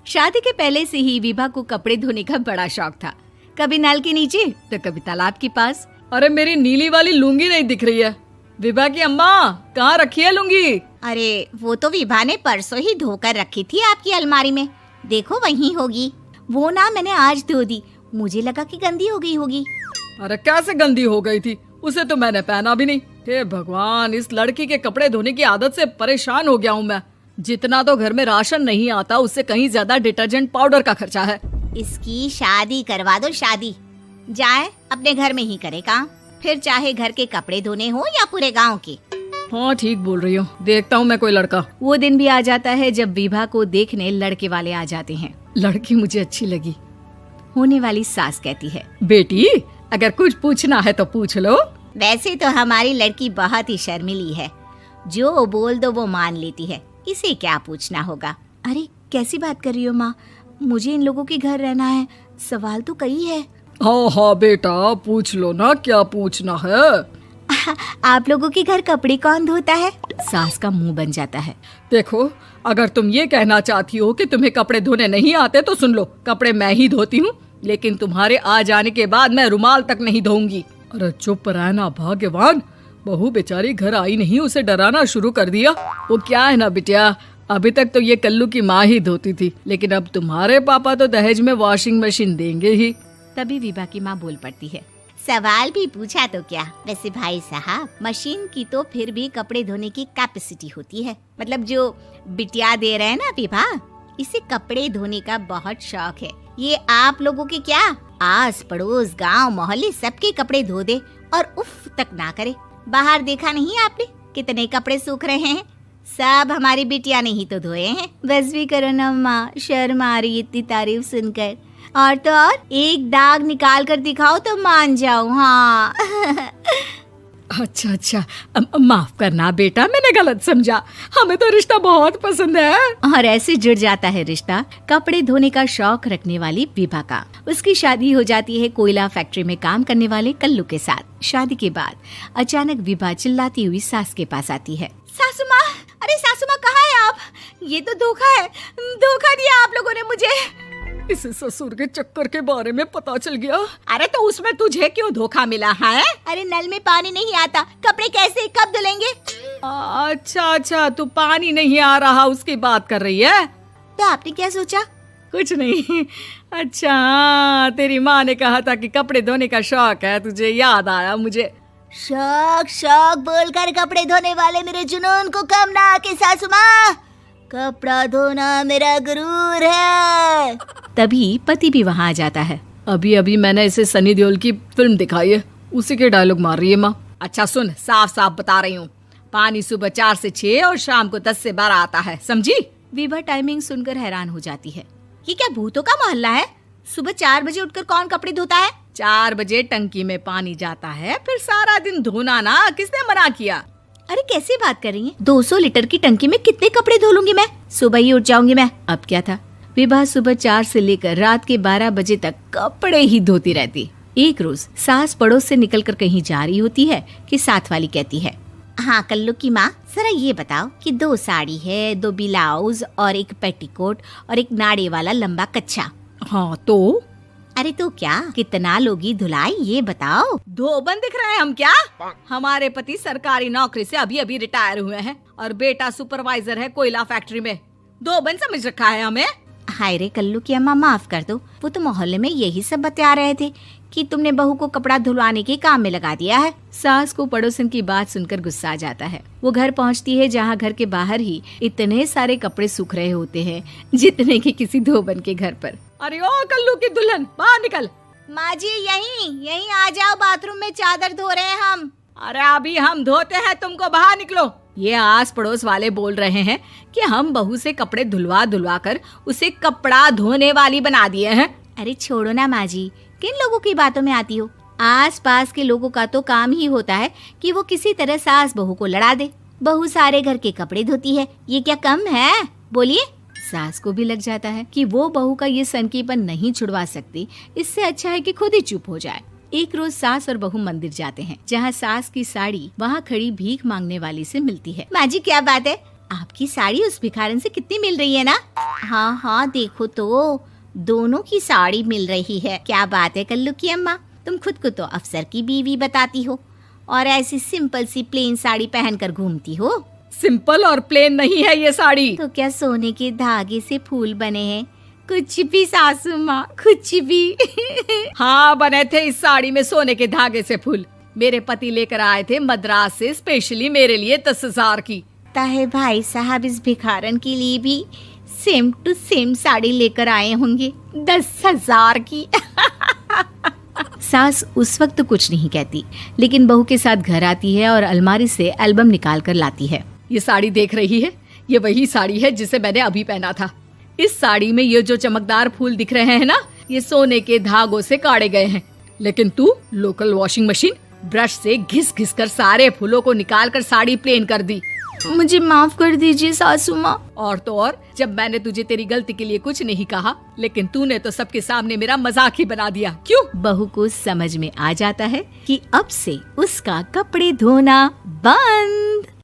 शादी के पहले से ही विभा को कपड़े धोने का बड़ा शौक था। कभी नल के नीचे तो कभी तालाब के पास। अरे मेरी नीली वाली लुंगी नहीं दिख रही है। विभा की अम्मा, कहाँ रखी है लुंगी? अरे वो तो विभा ने परसों ही धोकर रखी थी आपकी अलमारी में, देखो वहीं होगी। वो ना मैंने आज धो दी, मुझे लगा कि गंदी हो गई होगी। अरे कैसे गंदी हो गई थी, उसे तो मैंने पहना भी नहीं। हे भगवान, इस लड़की के कपड़े धोने की आदत से परेशान हो गया हूँ मैं। जितना तो घर में राशन नहीं आता, उससे कहीं ज्यादा डिटर्जेंट पाउडर का खर्चा है। इसकी शादी करवा दो, शादी जाए अपने घर में ही करे काम, फिर चाहे घर के कपड़े धोने हो या पूरे गांव के। हाँ ठीक बोल रही हो, देखता हूँ मैं कोई लड़का। वो दिन भी आ जाता है जब विभा को देखने लड़के वाले आ जाते हैं। लड़की मुझे अच्छी लगी। होने वाली सास कहती है, बेटी अगर कुछ पूछना है तो पूछ लो। वैसे तो हमारी लड़की बहुत ही शर्मीली है, जो बोल दो वो मान लेती है, इसे क्या पूछना होगा। अरे कैसी बात कर रही हो माँ, मुझे इन लोगों के घर रहना है, सवाल तो कई है। हाँ हाँ बेटा, पूछ लो ना, क्या पूछना है। आप लोगों के घर कपड़े कौन धोता है? सास का मुंह बन जाता है। देखो, अगर तुम ये कहना चाहती हो कि तुम्हें कपड़े धोने नहीं आते तो सुन लो, कपड़े मैं ही धोती हूँ, लेकिन तुम्हारे आ जाने के बाद मैं रुमाल तक नहीं धोऊंगी। अरे चुप रहना भाग्यवान, बहू बेचारी घर आई नहीं, उसे डराना शुरू कर दिया। वो क्या है ना बिटिया, अभी तक तो ये कल्लू की माँ ही धोती थी, लेकिन अब तुम्हारे पापा तो दहेज में वॉशिंग मशीन देंगे ही। तभी विभा की माँ बोल पड़ती है, सवाल भी पूछा तो क्या। वैसे भाई साहब, मशीन की तो फिर भी कपड़े धोने की कैपेसिटी होती है। मतलब जो बिटिया दे रहे हैं ना विभा, इसे कपड़े धोने का बहुत शौक है। ये आप लोगों के क्या, आस पड़ोस गांव मोहल्ले सबके कपड़े धो दे और उफ तक ना करे। बाहर देखा नहीं आपने कितने कपड़े सूख रहे हैं, सब हमारी बिटिया ने ही तो धोए हैं। बस भी करो ना माँ, शर्म आ रही इतनी तारीफ सुनकर। और तो और एक दाग निकाल कर दिखाओ तो मान जाऊं। हाँ अच्छा, माफ करना बेटा, मैंने गलत समझा, हमें तो रिश्ता बहुत पसंद है। और ऐसे जुड़ जाता है रिश्ता कपड़े धोने का शौक रखने वाली विभा का। उसकी शादी हो जाती है कोयला फैक्ट्री में काम करने वाले कल्लू के साथ। शादी के बाद अचानक विभा चिल्लाती हुई सास के पास आती है। सासू माँ, अरे सासू माँ कहाँ है आप? ये तो धोखा है, धोखा दिया आप लोगों ने मुझे। इसे ससुर के चक्कर के बारे में पता चल गया। अरे तो उसमें तुझे क्यों धोखा मिला है? अरे नल में पानी नहीं आता, कपड़े कैसे कब धुलेंगे? अच्छा, तू पानी नहीं आ रहा उसकी बात कर रही है। तो आपने क्या सोचा? कुछ नहीं। अच्छा, तेरी माँ ने कहा था कि कपड़े धोने का शौक है तुझे, याद आया मुझे। शौक बोलकर कपड़े धोने वाले मेरे जुनून को कम ना आके सासू माँ, कपड़ा धोना मेरा गुरूर है। तभी पति भी वहाँ आ जाता है। अभी मैंने इसे सनी देओल की फिल्म दिखाई है, उसी के डायलॉग मार रही है माँ। अच्छा सुन, साफ साफ बता रही हूँ, पानी सुबह 4 से 6 और शाम को 10 से 12 आता है, समझी? विभा टाइमिंग सुनकर हैरान हो जाती है। ये क्या भूतों का मोहल्ला है? सुबह 4 बजे उठकर कौन कपड़े धोता है? 4 बजे टंकी में पानी जाता है, फिर सारा दिन धोना ना, किसने मना किया? अरे कैसी बात कर रही हैं? 200 लीटर की टंकी में कितने कपड़े धो लूंगी मैं, सुबह ही उठ जाऊंगी मैं। अब क्या था, विभा सुबह 4 से लेकर रात के 12 बजे तक कपड़े ही धोती रहती। एक रोज सास पड़ोस से निकलकर कहीं जा रही होती है कि साथ वाली कहती है, हाँ कल्लू की माँ, जरा ये बताओ कि 2 साड़ी है, 2 ब्लाउज और एक पेटीकोट और एक नाड़े वाला लंबा कच्छा। हाँ तो? अरे तो क्या, कितना लोगी धुलाई ये बताओ। धोबन दिख रहे हैं हम क्या? हमारे पति सरकारी नौकरी से अभी रिटायर हुए हैं और बेटा सुपरवाइजर है कोयला फैक्ट्री में। धोबन समझ रखा है हमें? हाय रे कल्लू की अम्मा, माफ कर दो, वो तो मोहल्ले में यही सब बता रहे थे कि तुमने बहू को कपड़ा धुलवाने के काम में लगा दिया है। सास को पड़ोसन की बात सुनकर गुस्सा आ जाता है। वो घर पहुंचती है जहां घर के बाहर ही इतने सारे कपड़े सूख रहे होते हैं जितने कि किसी धोबन के घर पर। अरे ओ कल्लू की दुल्हन, बाहर निकल। माँ जी यहीं आ जाओ, बाथरूम में चादर धो रहे हैं हम। अरे अभी हम धोते हैं, तुमको बाहर निकलो। ये आस पड़ोस वाले बोल रहे हैं कि हम बहू से कपड़े धुलवा कर उसे कपड़ा धोने वाली बना दिए हैं। अरे छोड़ो ना माँ जी, किन लोगों की बातों में आती हो? आस पास के लोगों का तो काम ही होता है कि वो किसी तरह सास बहू को लड़ा दे। बहू सारे घर के कपड़े धोती है, ये क्या कम है? बोलिए। सास को भी लग जाता है कि वो बहू का ये सनकीपन नहीं छुड़वा सकती, इससे अच्छा है कि खुद ही चुप हो जाए। एक रोज सास और बहू मंदिर जाते हैं, जहाँ सास की साड़ी वहाँ खड़ी भीख मांगने वाली से मिलती है। माँ जी क्या बात है, आपकी साड़ी उस भिखारन से कितनी मिल रही है ना? हाँ हाँ देखो तो दोनों की साड़ी मिल रही है। क्या बात है कल्लू की अम्मा, तुम खुद को तो अफसर की बीवी बताती हो और ऐसी सिंपल सी प्लेन साड़ी पहनकर घूमती हो। सिंपल और प्लेन नहीं है ये साड़ी। तो क्या सोने के धागे से फूल बने हैं? कुछ भी सासू माँ, कुछ भी। हाँ बने थे इस साड़ी में सोने के धागे से फूल। मेरे पति लेकर आए थे मद्रास से स्पेशली मेरे लिए 10,000 की। ताहे भाई साहब इस भिखारन के लिए भी सेम टू सेम साड़ी लेकर आए होंगे 10,000 की। सास उस वक्त तो कुछ नहीं कहती, लेकिन बहू के साथ घर आती है और अलमारी से एल्बम निकाल कर लाती है। ये साड़ी देख रही है, ये वही साड़ी है जिसे मैंने अभी पहना था। इस साड़ी में ये जो चमकदार फूल दिख रहे हैं ना, ये सोने के धागों से काटे गए हैं। लेकिन तू लोकल वॉशिंग मशीन ब्रश से घिस घिस कर सारे फूलों को निकाल कर साड़ी प्लेन कर दी। मुझे माफ कर दीजिए सासू माँ। और तो और, जब मैंने तुझे तेरी गलती के लिए कुछ नहीं कहा, लेकिन तूने तो सबके सामने मेरा मजाक ही बना दिया। क्यों? बहू को समझ में आ जाता है कि अब से उसका कपड़े धोना बंद।